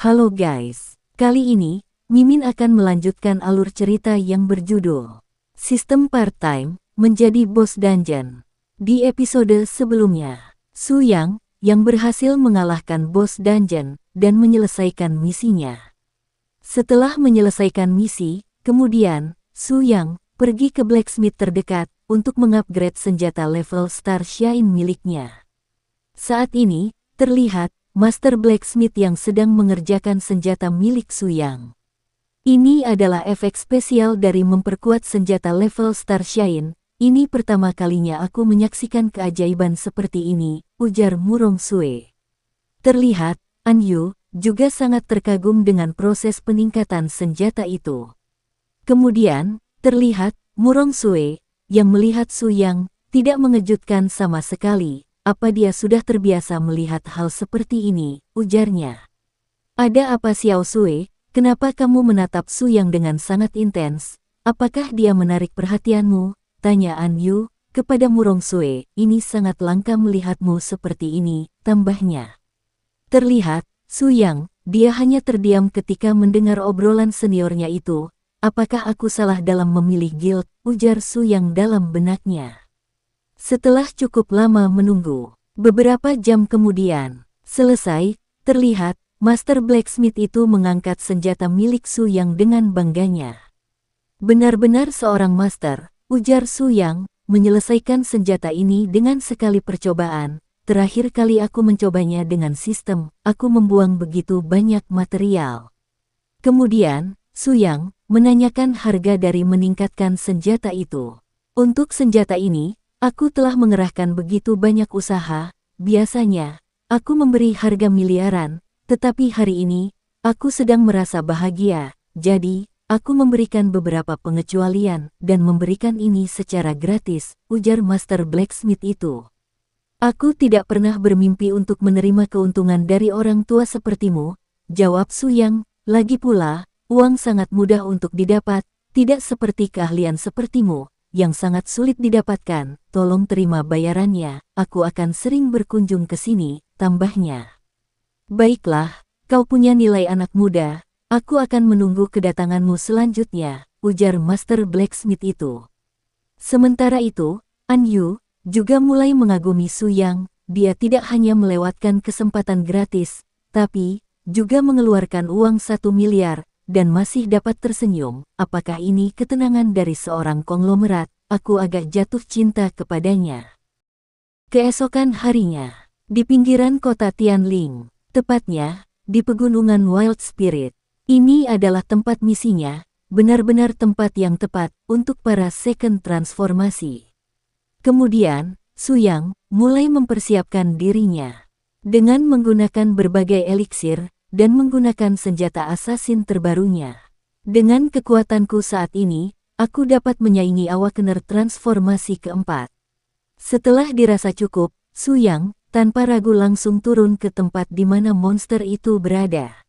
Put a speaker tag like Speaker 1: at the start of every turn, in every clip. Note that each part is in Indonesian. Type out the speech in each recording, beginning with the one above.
Speaker 1: Halo guys, kali ini Mimin akan melanjutkan alur cerita yang berjudul Sistem Part-Time Menjadi Bos Dungeon. Di episode sebelumnya, Su Yang yang berhasil mengalahkan bos dungeon dan menyelesaikan misinya. Setelah menyelesaikan misi, kemudian Su Yang pergi ke blacksmith terdekat untuk mengupgrade senjata level Star Shine miliknya. Saat ini, terlihat Master Blacksmith yang sedang mengerjakan senjata milik Su Yang. Ini adalah efek spesial dari memperkuat senjata level Star Shine. Ini pertama kalinya aku menyaksikan keajaiban seperti ini, ujar Murong Sue. Terlihat, An Yu juga sangat terkagum dengan proses peningkatan senjata itu. Kemudian, terlihat Murong Sue yang melihat Su Yang tidak mengejutkan sama sekali. Apa dia sudah terbiasa melihat hal seperti ini, ujarnya. Ada apa Xiao Sue, kenapa kamu menatap Su Yang dengan sangat intens? Apakah dia menarik perhatianmu? Tanya An Yu kepada Murong Sue. Ini sangat langka melihatmu seperti ini, tambahnya. Terlihat, Su Yang, dia hanya terdiam ketika mendengar obrolan seniornya itu. Apakah aku salah dalam memilih guild? Ujar Su Yang dalam benaknya. Setelah cukup lama menunggu, beberapa jam kemudian, selesai, terlihat, Master Blacksmith itu mengangkat senjata milik Su Yang dengan bangganya. Benar-benar seorang master, ujar Su Yang, menyelesaikan senjata ini dengan sekali percobaan. Terakhir kali aku mencobanya dengan sistem, aku membuang begitu banyak material. Kemudian, Su Yang menanyakan harga dari meningkatkan senjata itu. Untuk senjata ini, aku telah mengerahkan begitu banyak usaha. Biasanya, aku memberi harga miliaran, tetapi hari ini, aku sedang merasa bahagia, jadi, aku memberikan beberapa pengecualian dan memberikan ini secara gratis, ujar Master Blacksmith itu. Aku tidak pernah bermimpi untuk menerima keuntungan dari orang tua sepertimu, jawab Su Yang. Lagi pula, uang sangat mudah untuk didapat, tidak seperti keahlian sepertimu yang sangat sulit didapatkan. Tolong terima bayarannya, aku akan sering berkunjung ke sini, tambahnya. Baiklah, kau punya nilai anak muda, aku akan menunggu kedatanganmu selanjutnya, ujar Master Blacksmith itu. Sementara itu, An Yu juga mulai mengagumi Su Yang. Dia tidak hanya melewatkan kesempatan gratis, tapi juga mengeluarkan uang 1 miliar, dan masih dapat tersenyum. Apakah ini ketenangan dari seorang konglomerat? Aku agak jatuh cinta kepadanya. Keesokan harinya, di pinggiran kota Tianling, tepatnya di pegunungan Wild Spirit. Ini adalah tempat misinya, benar-benar tempat yang tepat untuk para second transformasi. Kemudian, Su Yang mulai mempersiapkan dirinya dengan menggunakan berbagai eliksir dan menggunakan senjata assassin terbarunya. Dengan kekuatanku saat ini, aku dapat menyaingi Awakener transformasi keempat. Setelah dirasa cukup, Su Yang tanpa ragu langsung turun ke tempat di mana monster itu berada.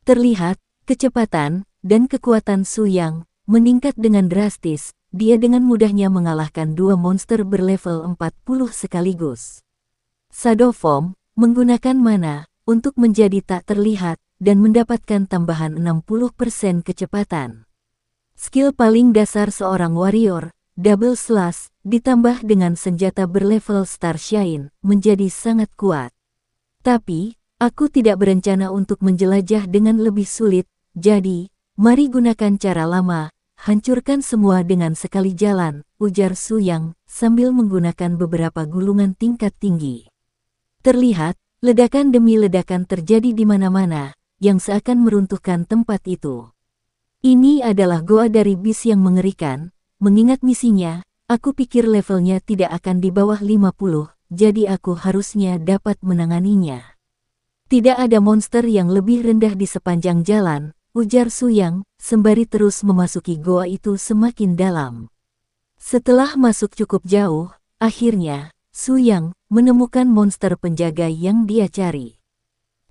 Speaker 1: Terlihat, kecepatan dan kekuatan Su Yang meningkat dengan drastis. Dia dengan mudahnya mengalahkan 2 monster berlevel 40 sekaligus. Shadow Form menggunakan mana untuk menjadi tak terlihat dan mendapatkan tambahan 60% kecepatan. Skill paling dasar seorang warrior, Double Slash, ditambah dengan senjata berlevel Star Shine, menjadi sangat kuat. Tapi, aku tidak berencana untuk menjelajah dengan lebih sulit, jadi, mari gunakan cara lama, hancurkan semua dengan sekali jalan, ujar Su Yang, sambil menggunakan beberapa gulungan tingkat tinggi. Terlihat, ledakan demi ledakan terjadi di mana-mana, yang seakan meruntuhkan tempat itu. Ini adalah goa dari bis yang mengerikan, mengingat misinya, aku pikir levelnya tidak akan di bawah 50, jadi aku harusnya dapat menanganinya. Tidak ada monster yang lebih rendah di sepanjang jalan, ujar Su Yang, sembari terus memasuki goa itu semakin dalam. Setelah masuk cukup jauh, akhirnya, Su Yang menemukan monster penjaga yang dia cari.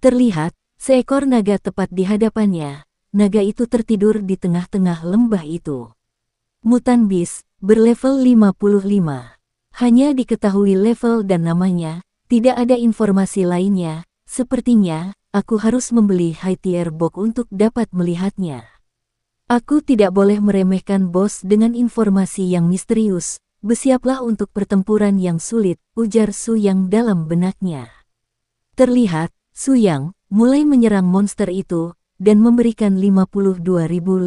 Speaker 1: Terlihat, seekor naga tepat di hadapannya. Naga itu tertidur di tengah-tengah lembah itu. Mutan Beast, berlevel 55. Hanya diketahui level dan namanya, tidak ada informasi lainnya. Sepertinya, aku harus membeli high tier box untuk dapat melihatnya. Aku tidak boleh meremehkan bos dengan informasi yang misterius. Bersiaplah untuk pertempuran yang sulit, ujar Su Yang dalam benaknya. Terlihat, Su Yang mulai menyerang monster itu dan memberikan 52.000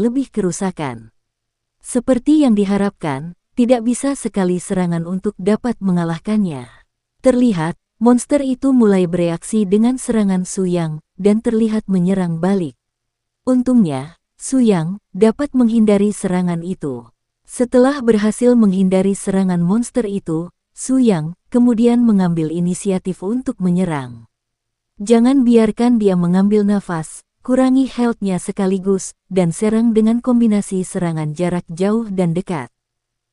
Speaker 1: lebih kerusakan. Seperti yang diharapkan, tidak bisa sekali serangan untuk dapat mengalahkannya. Terlihat, monster itu mulai bereaksi dengan serangan Su Yang dan terlihat menyerang balik. Untungnya, Su Yang dapat menghindari serangan itu. Setelah berhasil menghindari serangan monster itu, Su Yang kemudian mengambil inisiatif untuk menyerang. Jangan biarkan dia mengambil nafas, kurangi health-nya sekaligus, dan serang dengan kombinasi serangan jarak jauh dan dekat.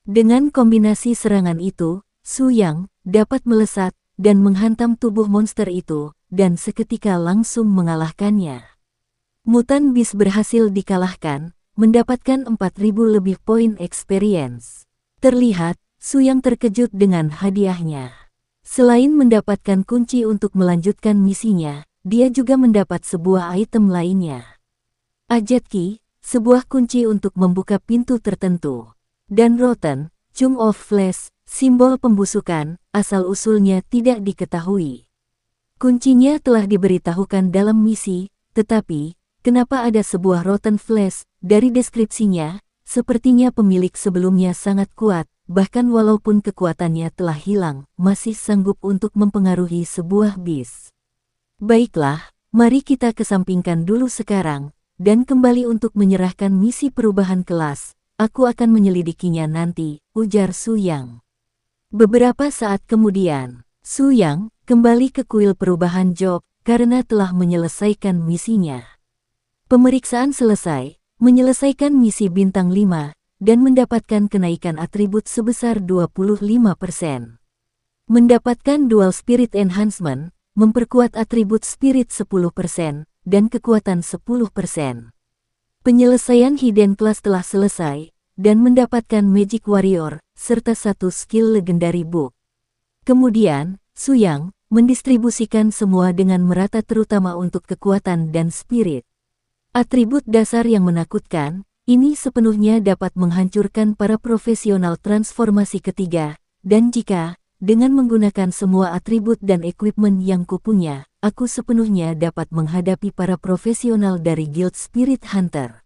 Speaker 1: Dengan kombinasi serangan itu, Su Yang dapat melesat dan menghantam tubuh monster itu, dan seketika langsung mengalahkannya. Mutant Beast berhasil dikalahkan, mendapatkan 4.000 lebih poin experience. Terlihat, Su Yang terkejut dengan hadiahnya. Selain mendapatkan kunci untuk melanjutkan misinya, dia juga mendapat sebuah item lainnya. Ajet Key, sebuah kunci untuk membuka pintu tertentu. Dan Rotten, Chunk of Flesh, simbol pembusukan, asal-usulnya tidak diketahui. Kuncinya telah diberitahukan dalam misi, tetapi, kenapa ada sebuah Rotten Flesh? Dari deskripsinya, sepertinya pemilik sebelumnya sangat kuat, bahkan walaupun kekuatannya telah hilang, masih sanggup untuk mempengaruhi sebuah beast. Baiklah, mari kita kesampingkan dulu sekarang, dan kembali untuk menyerahkan misi perubahan kelas. Aku akan menyelidikinya nanti, ujar Su Yang. Beberapa saat kemudian, Su Yang kembali ke kuil perubahan job karena telah menyelesaikan misinya. Pemeriksaan selesai, menyelesaikan misi bintang 5, dan mendapatkan kenaikan atribut sebesar 25%. Mendapatkan Dual Spirit Enhancement, memperkuat atribut spirit 10%, dan kekuatan 10%. Penyelesaian Hidden Class telah selesai, dan mendapatkan Magic Warrior, serta satu skill Legendary Book. Kemudian, Su Yang mendistribusikan semua dengan merata terutama untuk kekuatan dan spirit. Atribut dasar yang menakutkan, ini sepenuhnya dapat menghancurkan para profesional transformasi ketiga, dan jika, dengan menggunakan semua atribut dan equipment yang kupunya, aku sepenuhnya dapat menghadapi para profesional dari Guild Spirit Hunter.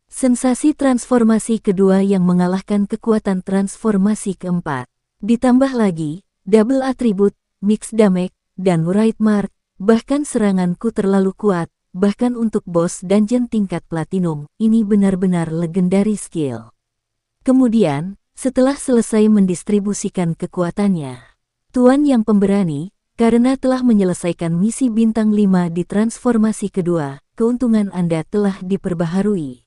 Speaker 1: Sensasi transformasi kedua yang mengalahkan kekuatan transformasi keempat. Ditambah lagi, double atribut, mixed damage, dan Wraith Mark, bahkan seranganku terlalu kuat, bahkan untuk boss dungeon tingkat platinum, ini benar-benar legendary skill. Kemudian, setelah selesai mendistribusikan kekuatannya, Tuan yang pemberani, karena telah menyelesaikan misi bintang 5 di transformasi kedua, keuntungan Anda telah diperbaharui.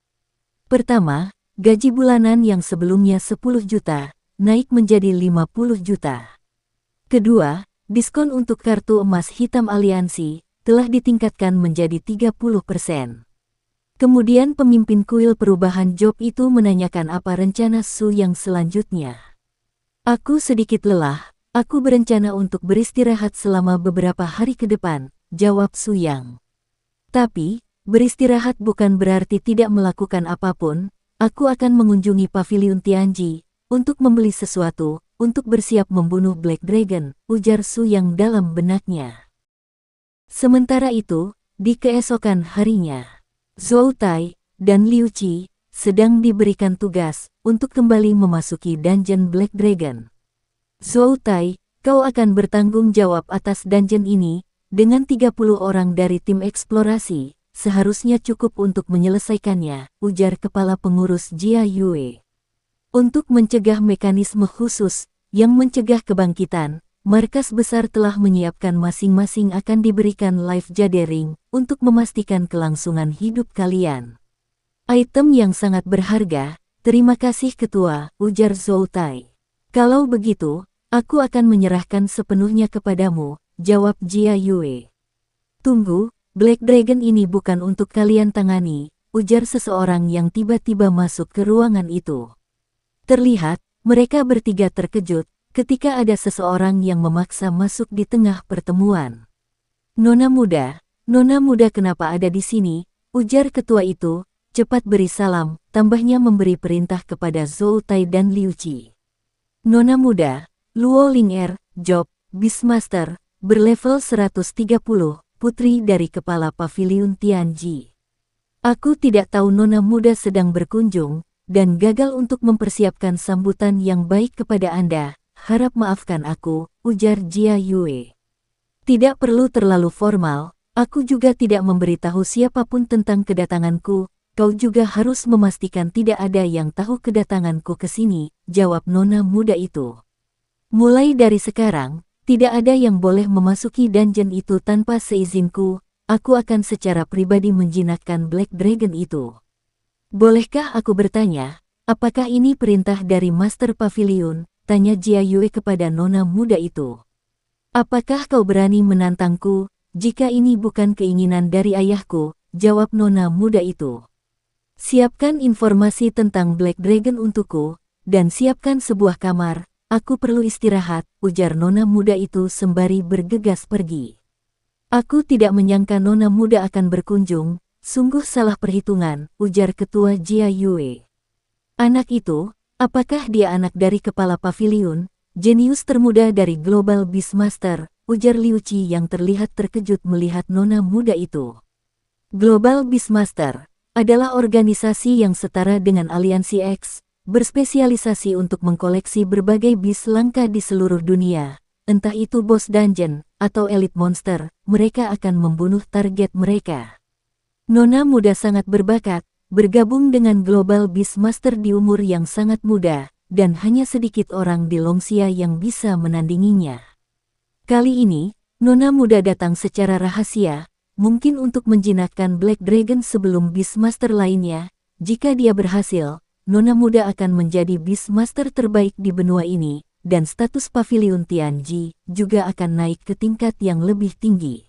Speaker 1: Pertama, gaji bulanan yang sebelumnya 10 juta, naik menjadi 50 juta. Kedua, diskon untuk kartu emas hitam aliansi, telah ditingkatkan menjadi 30%. Kemudian pemimpin kuil perubahan job itu menanyakan apa rencana Su Yang selanjutnya. Aku sedikit lelah, aku berencana untuk beristirahat selama beberapa hari ke depan, jawab Su Yang. Tapi, beristirahat bukan berarti tidak melakukan apapun, aku akan mengunjungi pavilion Tianji, untuk membeli sesuatu, untuk bersiap membunuh Black Dragon, ujar Su Yang dalam benaknya. Sementara itu, di keesokan harinya, Zhou Tai dan Liu Qi sedang diberikan tugas untuk kembali memasuki dungeon Black Dragon. Zhou Tai, kau akan bertanggung jawab atas dungeon ini, dengan 30 orang dari tim eksplorasi, seharusnya cukup untuk menyelesaikannya, ujar kepala pengurus Jia Yue. Untuk mencegah mekanisme khusus yang mencegah kebangkitan, markas besar telah menyiapkan masing-masing akan diberikan life jamming untuk memastikan kelangsungan hidup kalian. Item yang sangat berharga, terima kasih ketua, ujar Zhou Tai. Kalau begitu, aku akan menyerahkan sepenuhnya kepadamu, jawab Jia Yue. Tunggu, Black Dragon ini bukan untuk kalian tangani, ujar seseorang yang tiba-tiba masuk ke ruangan itu. Terlihat, mereka bertiga terkejut ketika ada seseorang yang memaksa masuk di tengah pertemuan. Nona muda, Nona muda kenapa ada di sini? Ujar ketua itu, cepat beri salam, tambahnya memberi perintah kepada Zhou Tai dan Liu Qi. Nona muda, Luo Ling'er, Job, Beastmaster, berlevel 130, putri dari kepala paviliun Tianji. Aku tidak tahu Nona muda sedang berkunjung, dan gagal untuk mempersiapkan sambutan yang baik kepada Anda, harap maafkan aku, ujar Jia Yue. Tidak perlu terlalu formal, aku juga tidak memberitahu siapapun tentang kedatanganku, kau juga harus memastikan tidak ada yang tahu kedatanganku ke sini, jawab Nona muda itu. Mulai dari sekarang, tidak ada yang boleh memasuki dungeon itu tanpa seizinku, aku akan secara pribadi menjinakkan Black Dragon itu. Bolehkah aku bertanya, apakah ini perintah dari Master Pavilion? Tanya Jia Yue kepada Nona muda itu. Apakah kau berani menantangku? Jika ini bukan keinginan dari ayahku, jawab Nona muda itu. Siapkan informasi tentang Black Dragon untukku, dan siapkan sebuah kamar, aku perlu istirahat, ujar Nona muda itu sembari bergegas pergi. Aku tidak menyangka Nona muda akan berkunjung, sungguh salah perhitungan, ujar ketua Jia Yue. Anak itu, apakah dia anak dari kepala pavilion, jenius termuda dari Global Beastmaster, ujar Liu Qi yang terlihat terkejut melihat Nona muda itu. Global Beastmaster adalah organisasi yang setara dengan Aliansi X, berspesialisasi untuk mengkoleksi berbagai beast langka di seluruh dunia, entah itu bos dungeon atau elite monster, mereka akan membunuh target mereka. Nona muda sangat berbakat, bergabung dengan Global Beastmaster di umur yang sangat muda, dan hanya sedikit orang di Longxia yang bisa menandinginya. Kali ini, Nona muda datang secara rahasia, mungkin untuk menjinakkan Black Dragon sebelum Beastmaster lainnya. Jika dia berhasil, Nona muda akan menjadi Beastmaster terbaik di benua ini, dan status pavilion Tianji juga akan naik ke tingkat yang lebih tinggi.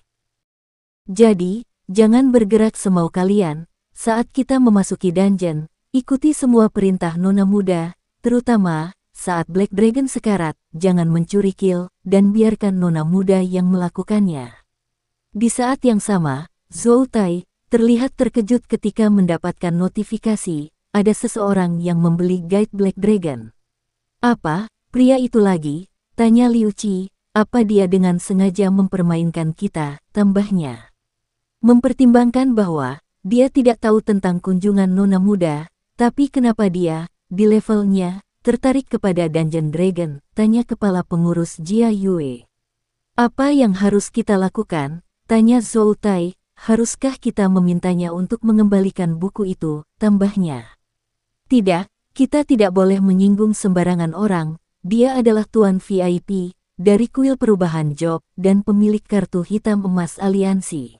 Speaker 1: Jadi, jangan bergerak semau kalian, saat kita memasuki dungeon, ikuti semua perintah Nona muda, terutama saat Black Dragon sekarat, jangan mencuri kill, dan biarkan Nona muda yang melakukannya. Di saat yang sama, Zhou Tai terlihat terkejut ketika mendapatkan notifikasi, ada seseorang yang membeli guide Black Dragon. Apa, pria itu lagi? Tanya Liu Qi, apa dia dengan sengaja mempermainkan kita, tambahnya. Mempertimbangkan bahwa dia tidak tahu tentang kunjungan Nona muda, tapi kenapa dia, di levelnya, tertarik kepada Dungeon Dragon, tanya kepala pengurus Jia Yue. Apa yang harus kita lakukan? Tanya Zhou Tai, haruskah kita memintanya untuk mengembalikan buku itu, tambahnya. Tidak, kita tidak boleh menyinggung sembarangan orang, dia adalah tuan VIP, dari kuil perubahan Job, dan pemilik kartu hitam emas aliansi.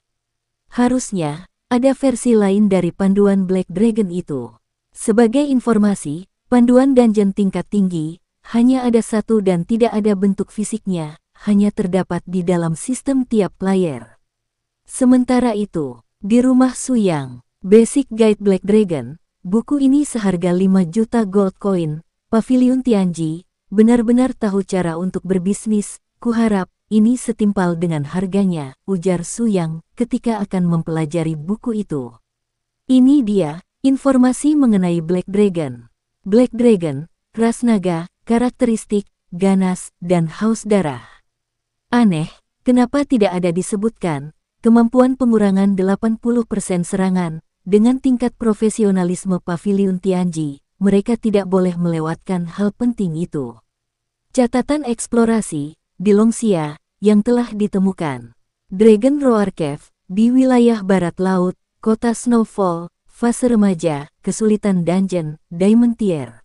Speaker 1: Harusnya, ada versi lain dari panduan Black Dragon itu. Sebagai informasi, panduan dungeon tingkat tinggi, hanya ada satu dan tidak ada bentuk fisiknya, hanya terdapat di dalam sistem tiap player. Sementara itu, di rumah Suyang, Basic Guide Black Dragon, buku ini seharga 5 juta gold coin, Pavilion Tianji, benar-benar tahu cara untuk berbisnis, kuharap, ini setimpal dengan harganya, ujar Suyang, ketika akan mempelajari buku itu. Ini dia, informasi mengenai Black Dragon. Black Dragon, ras naga, karakteristik, ganas, dan haus darah. Aneh, kenapa tidak ada disebutkan, kemampuan pengurangan 80% serangan, dengan tingkat profesionalisme Pavilion Tianji, mereka tidak boleh melewatkan hal penting itu. Catatan eksplorasi, di Longxia, yang telah ditemukan. Dragon Roar Cave, di wilayah barat laut, kota Snowfall, fase remaja, kesulitan dungeon, Diamond Tier.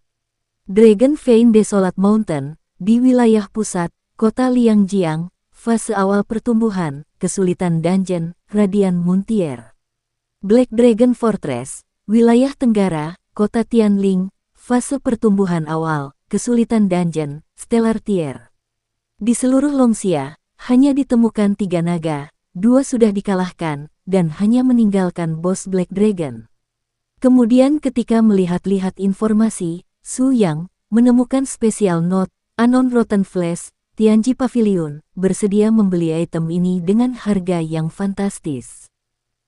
Speaker 1: Dragon Vein Desolate Mountain, di wilayah pusat, kota Liangjiang, fase awal pertumbuhan, kesulitan dungeon, Radiant Moon Tier. Black Dragon Fortress, wilayah tenggara, kota Tianling, fase pertumbuhan awal, kesulitan dungeon, Stellar Tier. Di seluruh Longxia, hanya ditemukan 3 naga, 2 sudah dikalahkan, dan hanya meninggalkan bos Black Dragon. Kemudian ketika melihat-lihat informasi, Su Yang menemukan special note, Unknown Rotten Flesh, Tianji Pavilion bersedia membeli item ini dengan harga yang fantastis.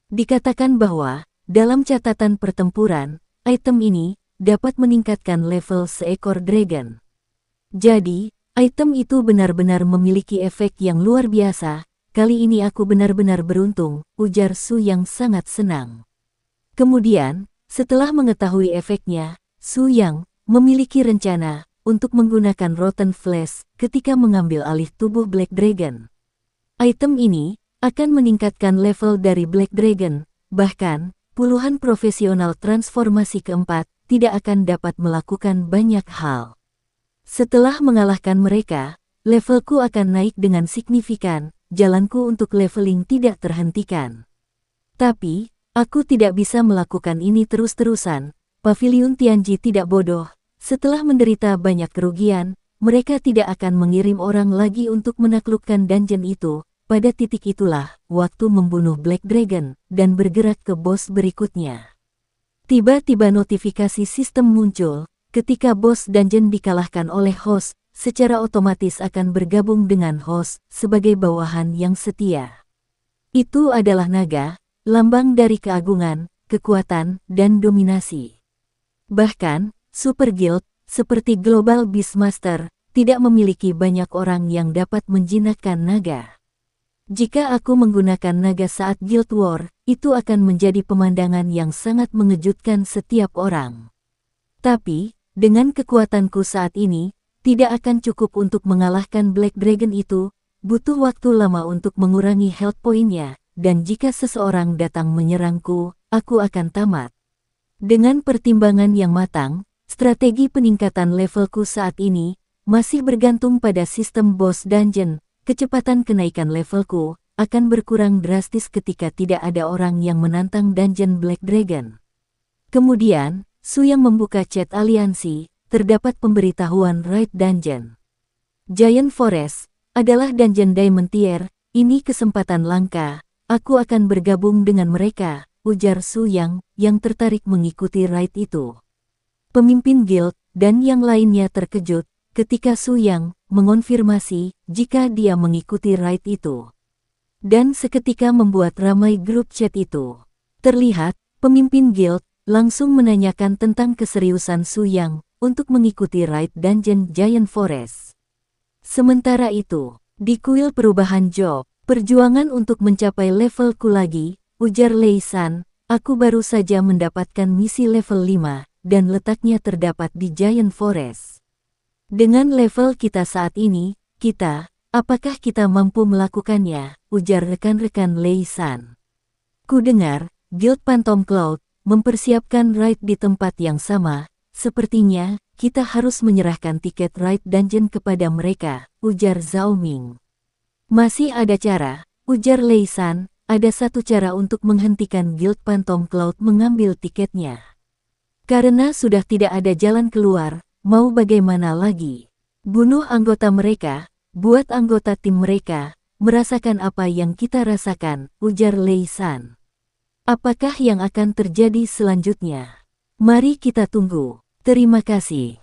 Speaker 1: Dikatakan bahwa, dalam catatan pertempuran, item ini dapat meningkatkan level seekor dragon. Jadi, item itu benar-benar memiliki efek yang luar biasa. Kali ini aku benar-benar beruntung, ujar Su yang sangat senang. Kemudian, setelah mengetahui efeknya, Su Yang memiliki rencana untuk menggunakan Rotten Flesh ketika mengambil alih tubuh Black Dragon. Item ini akan meningkatkan level dari Black Dragon, bahkan puluhan profesional transformasi keempat tidak akan dapat melakukan banyak hal. Setelah mengalahkan mereka, levelku akan naik dengan signifikan, jalanku untuk leveling tidak terhentikan. Tapi, aku tidak bisa melakukan ini terus-terusan. Pavilion Tianji tidak bodoh. Setelah menderita banyak kerugian, mereka tidak akan mengirim orang lagi untuk menaklukkan dungeon itu. Pada titik itulah, waktu membunuh Black Dragon, dan bergerak ke bos berikutnya. Tiba-tiba notifikasi sistem muncul, ketika bos dungeon dikalahkan oleh host, secara otomatis akan bergabung dengan host, sebagai bawahan yang setia. Itu adalah naga, lambang dari keagungan, kekuatan, dan dominasi. Bahkan, Super Guild, seperti Global Beastmaster, tidak memiliki banyak orang yang dapat menjinakkan naga. Jika aku menggunakan naga saat Guild War, itu akan menjadi pemandangan yang sangat mengejutkan setiap orang. Tapi, dengan kekuatanku saat ini, tidak akan cukup untuk mengalahkan Black Dragon itu, butuh waktu lama untuk mengurangi health point-nya, dan jika seseorang datang menyerangku, aku akan tamat. Dengan pertimbangan yang matang, strategi peningkatan levelku saat ini masih bergantung pada sistem boss dungeon. Kecepatan kenaikan levelku akan berkurang drastis ketika tidak ada orang yang menantang dungeon Black Dragon. Kemudian, Su yang membuka chat aliansi, terdapat pemberitahuan Raid Dungeon. Giant Forest adalah dungeon Diamond Tier, ini kesempatan langka, aku akan bergabung dengan mereka, ujar Su yang tertarik mengikuti raid itu. Pemimpin guild dan yang lainnya terkejut ketika Su Yang mengonfirmasi jika dia mengikuti raid itu. Dan seketika membuat ramai grup chat itu. Terlihat, pemimpin guild langsung menanyakan tentang keseriusan Su Yang untuk mengikuti raid dungeon Giant Forest. Sementara itu, di kuil perubahan job, perjuangan untuk mencapai levelku lagi, ujar Lei San, aku baru saja mendapatkan misi level 5, dan letaknya terdapat di Giant Forest. Dengan level kita saat ini, apakah kita mampu melakukannya, ujar rekan-rekan Lei San. Ku dengar, Guild Phantom Cloud mempersiapkan raid di tempat yang sama, sepertinya kita harus menyerahkan tiket raid dungeon kepada mereka, ujar Zhao Ming. Masih ada cara, ujar Lei San, ada satu cara untuk menghentikan Guild Phantom Cloud mengambil tiketnya. Karena sudah tidak ada jalan keluar, mau bagaimana lagi? Bunuh anggota mereka, buat anggota tim mereka merasakan apa yang kita rasakan, ujar Lei San. Apakah yang akan terjadi selanjutnya? Mari kita tunggu. Terima kasih.